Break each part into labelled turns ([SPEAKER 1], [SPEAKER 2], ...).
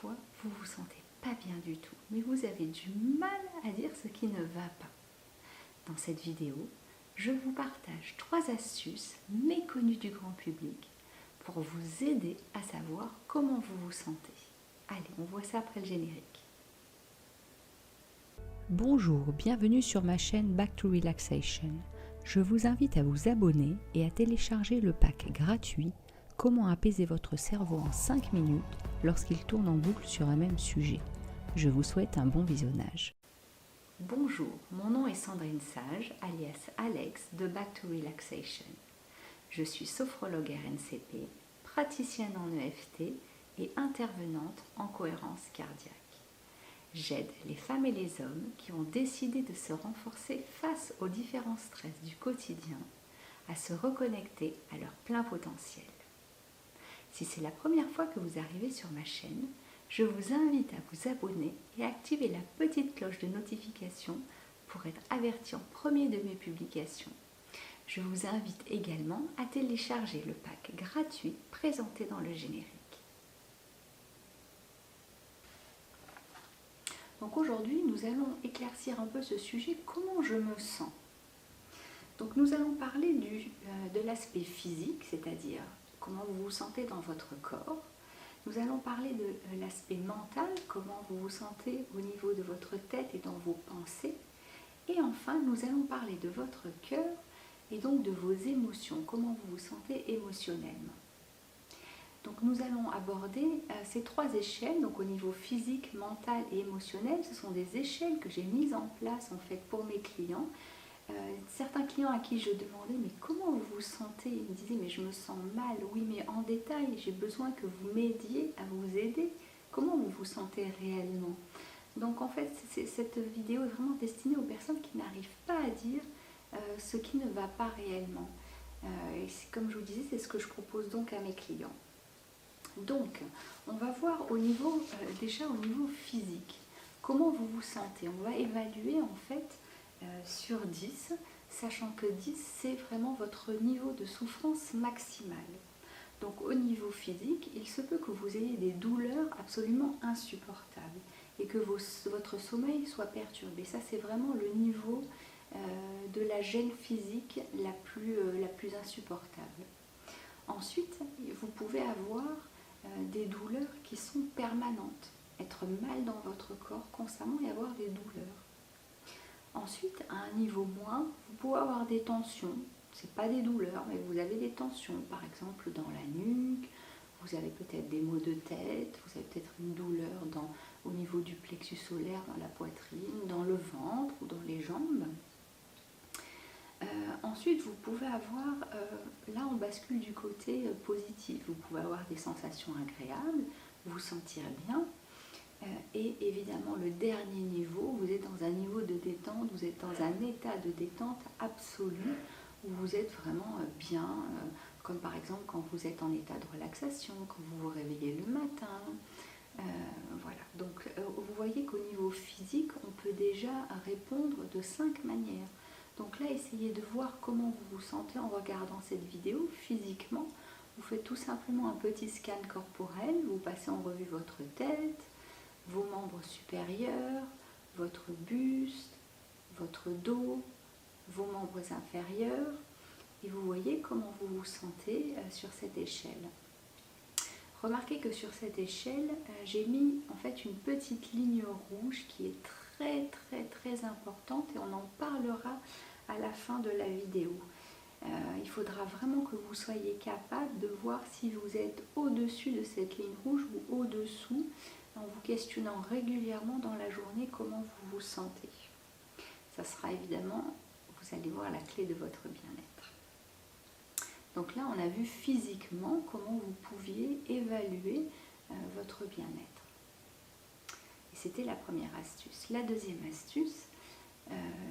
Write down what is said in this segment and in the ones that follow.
[SPEAKER 1] fois, vous vous sentez pas bien du tout, mais vous avez du mal à dire ce qui ne va pas. Dans cette vidéo, je vous partage 3 astuces méconnues du grand public pour vous aider à savoir comment vous vous sentez. Allez, on voit ça après le générique.
[SPEAKER 2] Bonjour, bienvenue sur ma chaîne Back to Relaxation. Je vous invite à vous abonner et à télécharger le pack gratuit Comment apaiser votre cerveau en 5 minutes lorsqu'il tourne en boucle sur un même sujet. Je vous souhaite un bon visionnage.
[SPEAKER 1] Bonjour, mon nom est Sandrine Sage, alias Alex de Back to Relaxation. Je suis sophrologue RNCP, praticienne en EFT et intervenante en cohérence cardiaque. J'aide les femmes et les hommes qui ont décidé de se renforcer face aux différents stress du quotidien à se reconnecter à leur plein potentiel. Si c'est la première fois que vous arrivez sur ma chaîne, je vous invite à vous abonner et à activer la petite cloche de notification pour être averti en premier de mes publications. Je vous invite également à télécharger le pack gratuit présenté dans le générique. Donc aujourd'hui, nous allons éclaircir un peu ce sujet, comment je me sens. Donc nous allons parler de l'aspect physique, c'est-à-dire comment vous vous sentez dans votre corps. Nous allons parler de l'aspect mental, comment vous vous sentez au niveau de votre tête et dans vos pensées. Et enfin, nous allons parler de votre cœur et donc de vos émotions, comment vous vous sentez émotionnellement. Donc nous allons aborder ces 3 échelles, donc au niveau physique, mental et émotionnel. Ce sont des échelles que j'ai mises en place en fait pour mes clients. Certains clients à qui je demandais mais comment vous vous sentez, ils me disaient mais je me sens mal, oui mais en détail, j'ai besoin que vous m'aidiez à vous aider, comment vous vous sentez réellement. Donc en fait cette vidéo est vraiment destinée aux personnes qui n'arrivent pas à dire ce qui ne va pas réellement. Et comme je vous disais, c'est ce que je propose donc à mes clients. Donc on va voir au niveau, déjà au niveau physique, comment vous vous sentez. On va évaluer en fait sur 10, sachant que 10 c'est vraiment votre niveau de souffrance maximale. Donc au niveau physique, il se peut que vous ayez des douleurs absolument insupportables et que votre sommeil soit perturbé. Ça c'est vraiment le niveau de la gêne physique la plus insupportable. Ensuite, vous pouvez avoir des douleurs qui sont permanentes, être mal dans votre corps constamment et avoir des douleurs. Ensuite, à un niveau moins, vous pouvez avoir des tensions. Ce n'est pas des douleurs, mais vous avez des tensions, par exemple dans la nuque, vous avez peut-être des maux de tête, vous avez peut-être une douleur au niveau du plexus solaire, dans la poitrine, dans le ventre ou dans les jambes. Ensuite, vous pouvez avoir, là on bascule du côté positif, vous pouvez avoir des sensations agréables, vous sentir bien. Et évidemment, le dernier niveau, vous êtes dans un niveau de détente, vous êtes dans un état de détente absolu, où vous êtes vraiment bien, comme par exemple quand vous êtes en état de relaxation, quand vous vous réveillez le matin. Voilà, donc vous voyez qu'au niveau physique, on peut déjà répondre de 5 manières. Donc là, essayez de voir comment vous vous sentez en regardant cette vidéo physiquement. Vous faites tout simplement un petit scan corporel, vous passez en revue votre tête, vos membres supérieurs, votre buste, votre dos, vos membres inférieurs, et vous voyez comment vous vous sentez sur cette échelle. Remarquez que sur cette échelle, j'ai mis en fait une petite ligne rouge qui est très importante et on en parlera à la fin de la vidéo. Il faudra vraiment que vous soyez capable de voir si vous êtes au-dessus de cette ligne rouge ou au-dessous, en vous questionnant régulièrement dans la journée comment vous vous sentez. Ça sera évidemment, vous allez voir, la clé de votre bien-être. Donc là, on a vu physiquement comment vous pouviez évaluer votre bien-être. Et c'était la première astuce. La deuxième astuce,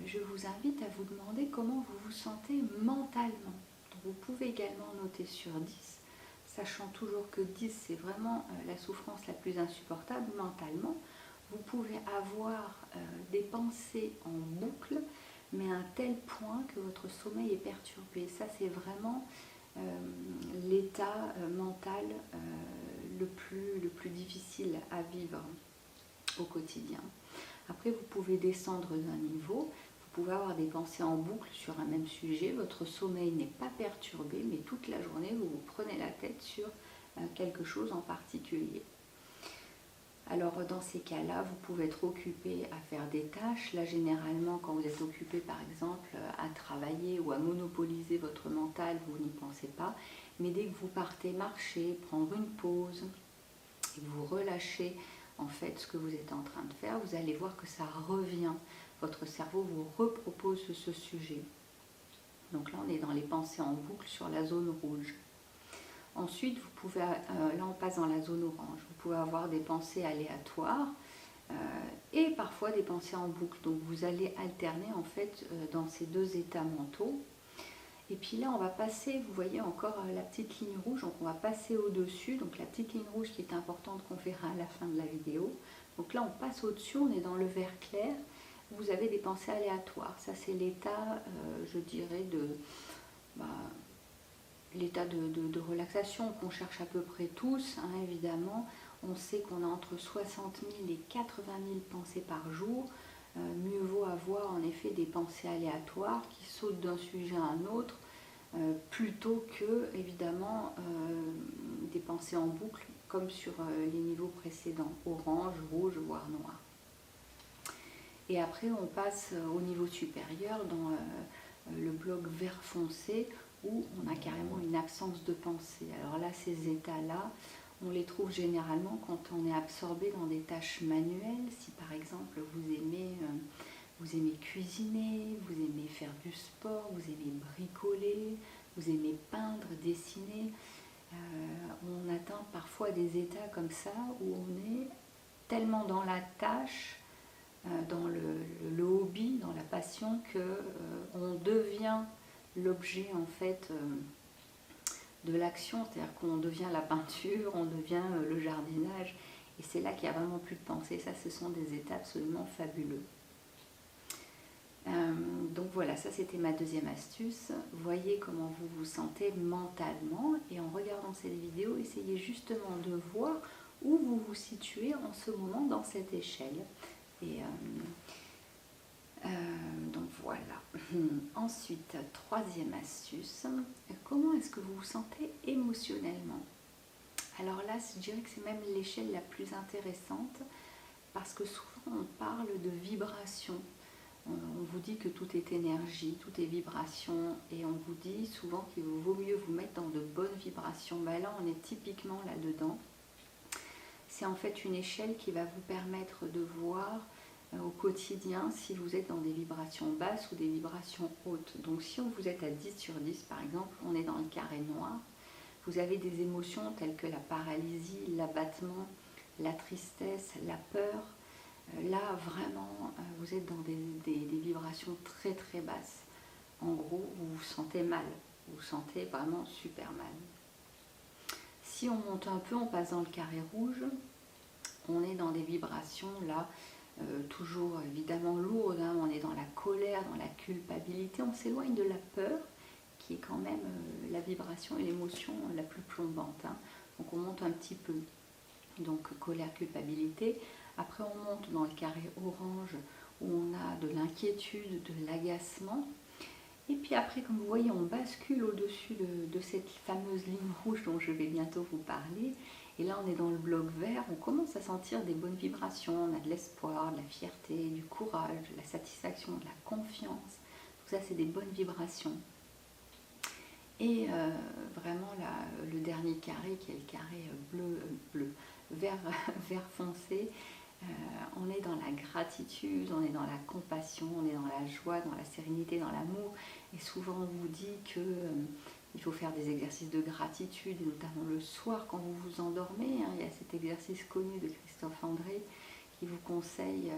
[SPEAKER 1] je vous invite à vous demander comment vous vous sentez mentalement. Donc vous pouvez également noter sur 10, sachant toujours que 10 c'est vraiment la souffrance la plus insupportable mentalement. Vous pouvez avoir des pensées en boucle, mais à un tel point que votre sommeil est perturbé. Ça c'est vraiment l'état mental le plus difficile à vivre au quotidien. Après, vous pouvez descendre d'un niveau, vous pouvez avoir des pensées en boucle sur un même sujet, votre sommeil n'est pas perturbé, mais toute la journée, vous vous prenez la tête sur quelque chose en particulier. Alors dans ces cas-là, vous pouvez être occupé à faire des tâches. Là, généralement, quand vous êtes occupé, par exemple, à travailler ou à monopoliser votre mental, vous n'y pensez pas. Mais dès que vous partez marcher, prendre une pause, et que vous relâchez en fait ce que vous êtes en train de faire, vous allez voir que ça revient. Votre cerveau vous repropose ce sujet. Donc là, on est dans les pensées en boucle sur la zone rouge. Ensuite, vous pouvez, là on passe dans la zone orange, vous pouvez avoir des pensées aléatoires et parfois des pensées en boucle. Donc vous allez alterner en fait dans ces deux états mentaux. Et puis là, on va passer, vous voyez encore la petite ligne rouge, donc on va passer au-dessus. Donc la petite ligne rouge qui est importante qu'on verra à la fin de la vidéo. Donc là, on passe au-dessus, on est dans le vert clair. Vous avez des pensées aléatoires. Ça, c'est l'état, je dirais, l'état de relaxation qu'on cherche à peu près tous, hein, évidemment. On sait qu'on a entre 60 000 et 80 000 pensées par jour. Mieux vaut avoir en effet des pensées aléatoires qui sautent d'un sujet à un autre, plutôt que, évidemment, des pensées en boucle, comme sur les niveaux précédents, orange, rouge, voire noir. Et après, on passe au niveau supérieur, dans le bloc vert foncé, où on a carrément une absence de pensée. Alors là, ces états-là, on les trouve généralement quand on est absorbé dans des tâches manuelles. Si par exemple vous aimez cuisiner, vous aimez faire du sport, vous aimez bricoler, vous aimez peindre, dessiner, on atteint parfois des états comme ça où on est tellement dans la tâche, dans le hobby, dans la passion, qu'on devient l'objet en fait de l'action, c'est-à-dire qu'on devient la peinture, on devient le jardinage, et c'est là qu'il n'y a vraiment plus de pensée. Ça, ce sont des états absolument fabuleux. Donc voilà, ça c'était ma deuxième astuce. Voyez comment vous vous sentez mentalement, et en regardant cette vidéo, essayez justement de voir où vous vous situez en ce moment dans cette échelle. Et donc voilà. Ensuite, troisième astuce, comment est-ce que vous vous sentez émotionnellement? Alors là, je dirais que c'est même l'échelle la plus intéressante, parce que souvent on parle de vibration. On vous dit que tout est énergie, tout est vibration, et on vous dit souvent qu'il vaut mieux vous mettre dans de bonnes vibrations. Ben là, on est typiquement là-dedans. C'est en fait une échelle qui va vous permettre de voir au quotidien si vous êtes dans des vibrations basses ou des vibrations hautes. Donc si vous êtes à 10 sur 10 par exemple, on est dans le carré noir, vous avez des émotions telles que la paralysie, l'abattement, la tristesse, la peur. Là vraiment vous êtes dans des vibrations très très basses. En gros, vous vous sentez mal, vous vous sentez vraiment super mal. Si on monte un peu, on passe dans le carré rouge, on est dans des vibrations là, toujours évidemment lourdes, hein. On est dans la colère, dans la culpabilité, on s'éloigne de la peur, qui est quand même la vibration et l'émotion la plus plombante, hein. Donc on monte un petit peu, donc colère, culpabilité. Après on monte dans le carré orange, où on a de l'inquiétude, de l'agacement. Et puis après, comme vous voyez, on bascule au-dessus de cette fameuse ligne rouge dont je vais bientôt vous parler. Et là, on est dans le bloc vert, on commence à sentir des bonnes vibrations. On a de l'espoir, de la fierté, du courage, de la satisfaction, de la confiance. Tout ça, c'est des bonnes vibrations. Et vraiment, là, le dernier carré, qui est le carré vert foncé, on est dans la gratitude, on est dans la compassion, on est dans la joie, dans la sérénité, dans l'amour. Et souvent on vous dit qu'il faut faire des exercices de gratitude, et notamment le soir quand vous vous endormez, hein. Il y a cet exercice connu de Christophe André qui vous conseille,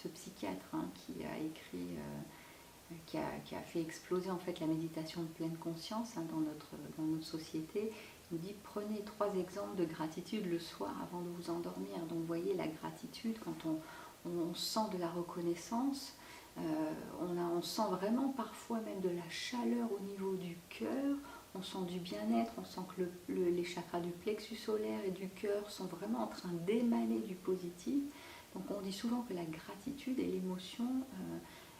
[SPEAKER 1] ce psychiatre, hein, qui a écrit, qui a fait exploser en fait la méditation de pleine conscience, hein, dans notre société. Il nous dit prenez 3 exemples de gratitude le soir avant de vous endormir. Donc vous voyez, la gratitude, quand on sent de la reconnaissance, on sent vraiment parfois même de la chaleur au niveau du cœur, on sent du bien-être, on sent que les chakras du plexus solaire et du cœur sont vraiment en train d'émaner du positif. Donc on dit souvent que la gratitude est l'émotion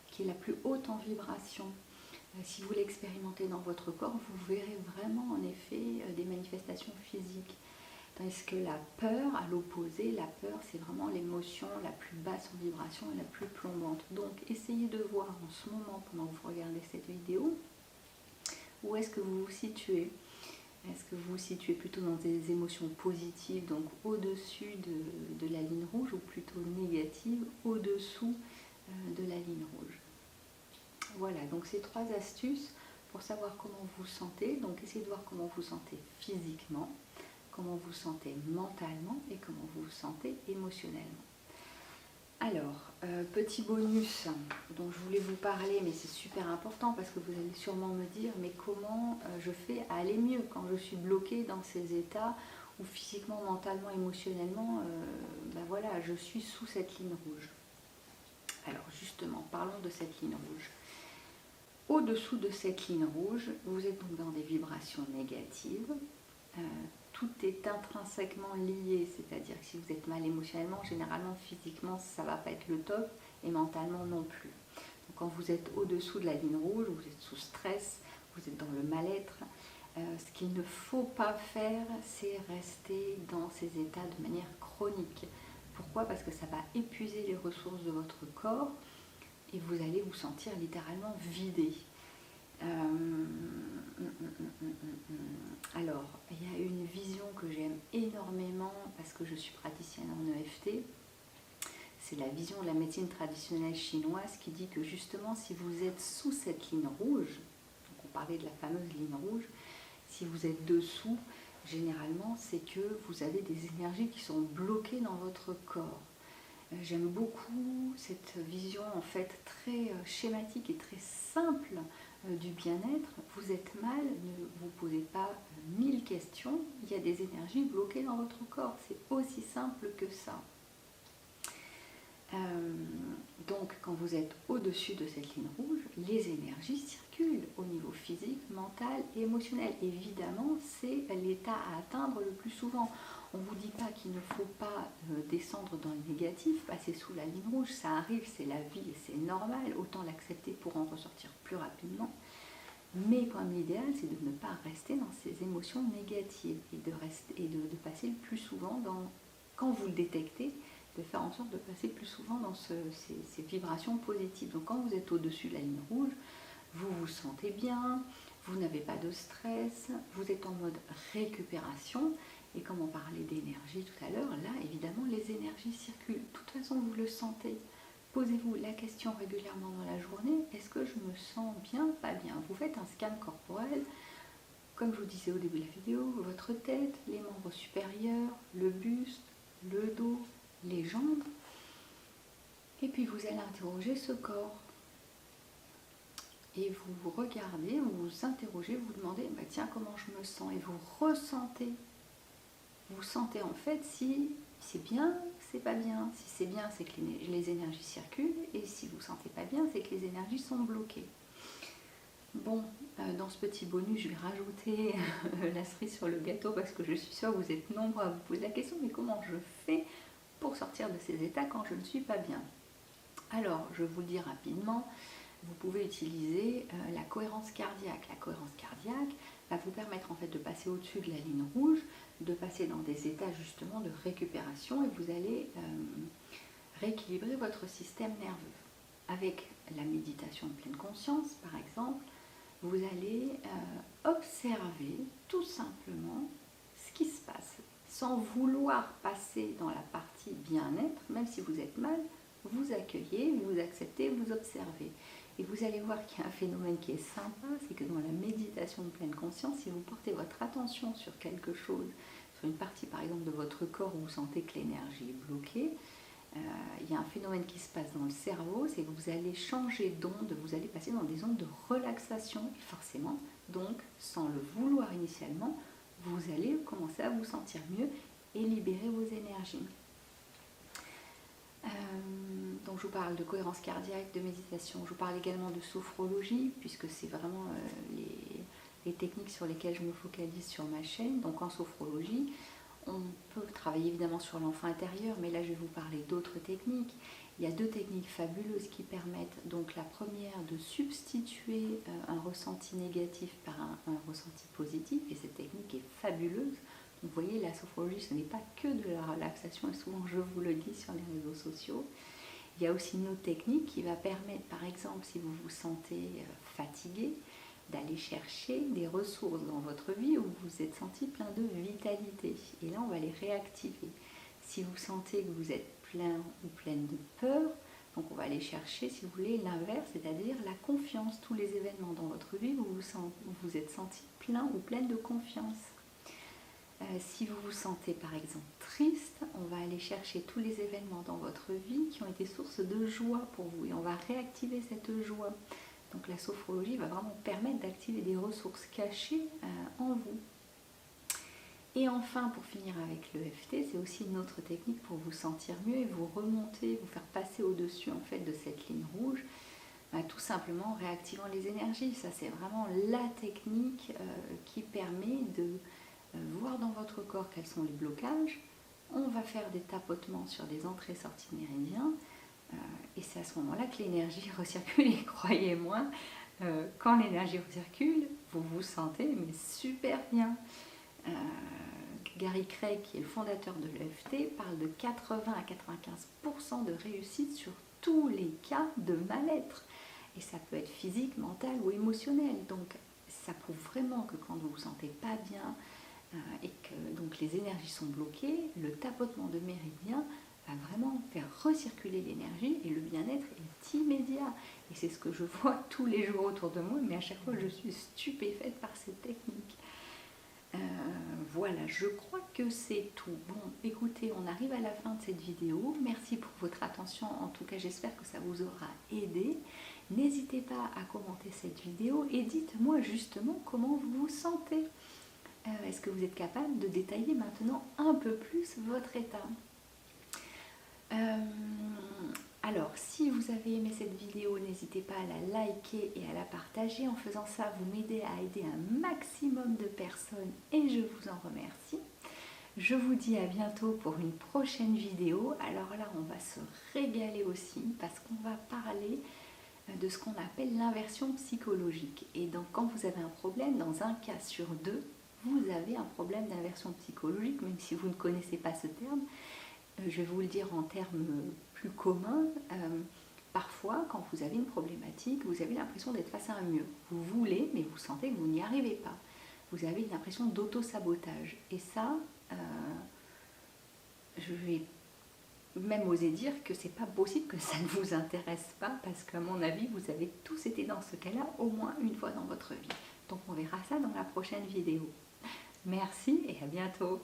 [SPEAKER 1] qui est la plus haute en vibration. Si vous l'expérimentez dans votre corps, vous verrez vraiment en effet des manifestations physiques. Tandis que la peur, à l'opposé, la peur c'est vraiment l'émotion la plus basse en vibration et la plus plombante. Donc essayez de voir en ce moment, pendant que vous regardez cette vidéo, où est-ce que vous vous situez. Est-ce que vous vous situez plutôt dans des émotions positives, donc au-dessus de la ligne rouge, ou plutôt négatives, au-dessous de la ligne rouge. Voilà, donc ces 3 astuces pour savoir comment vous vous sentez. Donc essayez de voir comment vous vous sentez physiquement, comment vous vous sentez mentalement et comment vous vous sentez émotionnellement. Alors, petit bonus dont je voulais vous parler, mais c'est super important parce que vous allez sûrement me dire, mais comment je fais à aller mieux quand je suis bloquée dans ces états où physiquement, mentalement, émotionnellement, voilà, je suis sous cette ligne rouge. Alors justement, parlons de cette ligne rouge. Au-dessous de cette ligne rouge, vous êtes donc dans des vibrations négatives. Tout est intrinsèquement lié, c'est-à-dire que si vous êtes mal émotionnellement, généralement physiquement ça ne va pas être le top et mentalement non plus. Donc quand vous êtes au-dessous de la ligne rouge, vous êtes sous stress, vous êtes dans le mal-être, ce qu'il ne faut pas faire, c'est rester dans ces états de manière chronique. Pourquoi ? Parce que ça va épuiser les ressources de votre corps et vous allez vous sentir littéralement vidé. Alors, il y a une vision que j'aime énormément parce que je suis praticienne en EFT. C'est la vision de la médecine traditionnelle chinoise qui dit que justement, si vous êtes sous cette ligne rouge, donc on parlait de la fameuse ligne rouge, si vous êtes dessous, généralement, c'est que vous avez des énergies qui sont bloquées dans votre corps. J'aime beaucoup cette vision en fait très schématique et très simple du bien-être. Vous êtes mal, ne vous posez pas 1000 questions, il y a des énergies bloquées dans votre corps, c'est aussi simple que ça. Donc quand vous êtes au-dessus de cette ligne rouge, les énergies circulent au niveau physique, mental et émotionnel. Évidemment, c'est l'état à atteindre le plus souvent. On ne vous dit pas qu'il ne faut pas descendre dans le négatif, passer sous la ligne rouge, ça arrive, c'est la vie et c'est normal, autant l'accepter pour en ressortir plus rapidement. Mais quand même l'idéal, c'est de ne pas rester dans ces émotions négatives et de passer le plus souvent quand vous le détectez, de faire en sorte de passer plus souvent dans ces vibrations positives. Donc quand vous êtes au-dessus de la ligne rouge, vous vous sentez bien, vous n'avez pas de stress, vous êtes en mode récupération. Et comme on parlait d'énergie tout à l'heure, là évidemment les énergies circulent. De toute façon vous le sentez. Posez-vous la question régulièrement dans la journée, est-ce que je me sens bien, pas bien ? Vous faites un scan corporel, comme je vous disais au début de la vidéo, votre tête, les membres supérieurs, le buste, le dos, les jambes, et puis vous allez interroger ce corps. Et vous vous regardez, vous vous interrogez, vous vous demandez, tiens, comment je me sens ? Et vous ressentez. Vous sentez en fait si c'est bien, c'est pas bien. Si c'est bien, c'est que les énergies circulent, et si vous ne sentez pas bien, c'est que les énergies sont bloquées. Bon, dans ce petit bonus, je vais rajouter la cerise sur le gâteau parce que je suis sûre que vous êtes nombreux à vous poser la question, mais comment je fais pour sortir de ces états quand je ne suis pas bien ? Alors, je vous le dis rapidement, vous pouvez utiliser la cohérence cardiaque. La cohérence cardiaque va vous permettre en fait de passer au-dessus de la ligne rouge, de passer dans des états justement de récupération, et vous allez rééquilibrer votre système nerveux. Avec la méditation de pleine conscience, par exemple, vous allez observer tout simplement ce qui se passe, sans vouloir passer dans la partie bien-être, même si vous êtes mal, vous accueillez, vous acceptez, vous observez. Et vous allez voir qu'il y a un phénomène qui est sympa, c'est que dans la méditation de pleine conscience, si vous portez votre attention sur quelque chose, sur une partie par exemple de votre corps où vous sentez que l'énergie est bloquée, il y a un phénomène qui se passe dans le cerveau, c'est que vous allez changer d'onde, vous allez passer dans des ondes de relaxation, et forcément, donc sans le vouloir initialement, vous allez commencer à vous sentir mieux et libérer vos énergies. Donc je vous parle de cohérence cardiaque, de méditation, je vous parle également de sophrologie, puisque c'est vraiment les techniques sur lesquelles je me focalise sur ma chaîne. Donc en sophrologie, on peut travailler évidemment sur l'enfant intérieur, mais là je vais vous parler d'autres techniques. Il y a 2 techniques fabuleuses qui permettent, donc la première, de substituer un ressenti négatif par un ressenti positif, et cette technique est fabuleuse. Donc vous voyez, la sophrologie, ce n'est pas que de la relaxation, et souvent je vous le dis sur les réseaux sociaux. Il y a aussi une autre technique qui va permettre, par exemple, si vous vous sentez fatigué, d'aller chercher des ressources dans votre vie où vous vous êtes senti plein de vitalité. Et là, on va les réactiver. Si vous sentez que vous êtes plein ou pleine de peur, donc on va aller chercher, si vous voulez, l'inverse, c'est-à-dire la confiance. Tous les événements dans votre vie où vous vous êtes senti plein ou pleine de confiance. Si vous vous sentez par exemple triste, on va aller chercher tous les événements dans votre vie qui ont été source de joie pour vous et on va réactiver cette joie. Donc la sophrologie va vraiment permettre d'activer des ressources cachées en vous. Et enfin, pour finir avec l'EFT, c'est aussi une autre technique pour vous sentir mieux et vous remonter, vous faire passer au-dessus en fait de cette ligne rouge, tout simplement en réactivant les énergies. Ça, c'est vraiment la technique qui permet de voir dans votre corps quels sont les blocages. On va faire des tapotements sur des entrées-sorties de méridiens et c'est à ce moment-là que l'énergie recircule. Et croyez-moi, quand l'énergie recircule, vous vous sentez mais super bien. Gary Craig, qui est le fondateur de l'EFT, parle de 80 à 95% de réussite sur tous les cas de mal-être. Et ça peut être physique, mental ou émotionnel. Donc ça prouve vraiment que quand vous ne vous sentez pas bien et que donc les énergies sont bloquées, le tapotement de méridien va vraiment faire recirculer l'énergie et le bien-être est immédiat. Et c'est ce que je vois tous les jours autour de moi, mais à chaque fois je suis stupéfaite par cette technique. Voilà, je crois que c'est tout. Bon, écoutez, on arrive à la fin de cette vidéo. Merci pour votre attention. En tout cas, j'espère que ça vous aura aidé. N'hésitez pas à commenter cette vidéo et dites-moi justement comment vous vous sentez. Est-ce que vous êtes capable de détailler maintenant un peu plus votre état ? Alors, si vous avez aimé cette vidéo, n'hésitez pas à la liker et à la partager. En faisant ça, vous m'aidez à aider un maximum de personnes et je vous en remercie. Je vous dis à bientôt pour une prochaine vidéo. Alors là, on va se régaler aussi parce qu'on va parler de ce qu'on appelle l'inversion psychologique. Et donc, quand vous avez un problème, dans un cas sur 2, vous avez un problème d'inversion psychologique, même si vous ne connaissez pas ce terme. Je vais vous le dire en termes plus communs. Parfois, quand vous avez une problématique, vous avez l'impression d'être face à un mur. Vous voulez, mais vous sentez que vous n'y arrivez pas. Vous avez une impression d'auto-sabotage. Et ça, je vais même oser dire que c'est pas possible que ça ne vous intéresse pas, parce qu'à mon avis, vous avez tous été dans ce cas-là au moins une fois dans votre vie. Donc on verra ça dans la prochaine vidéo. Merci et à bientôt.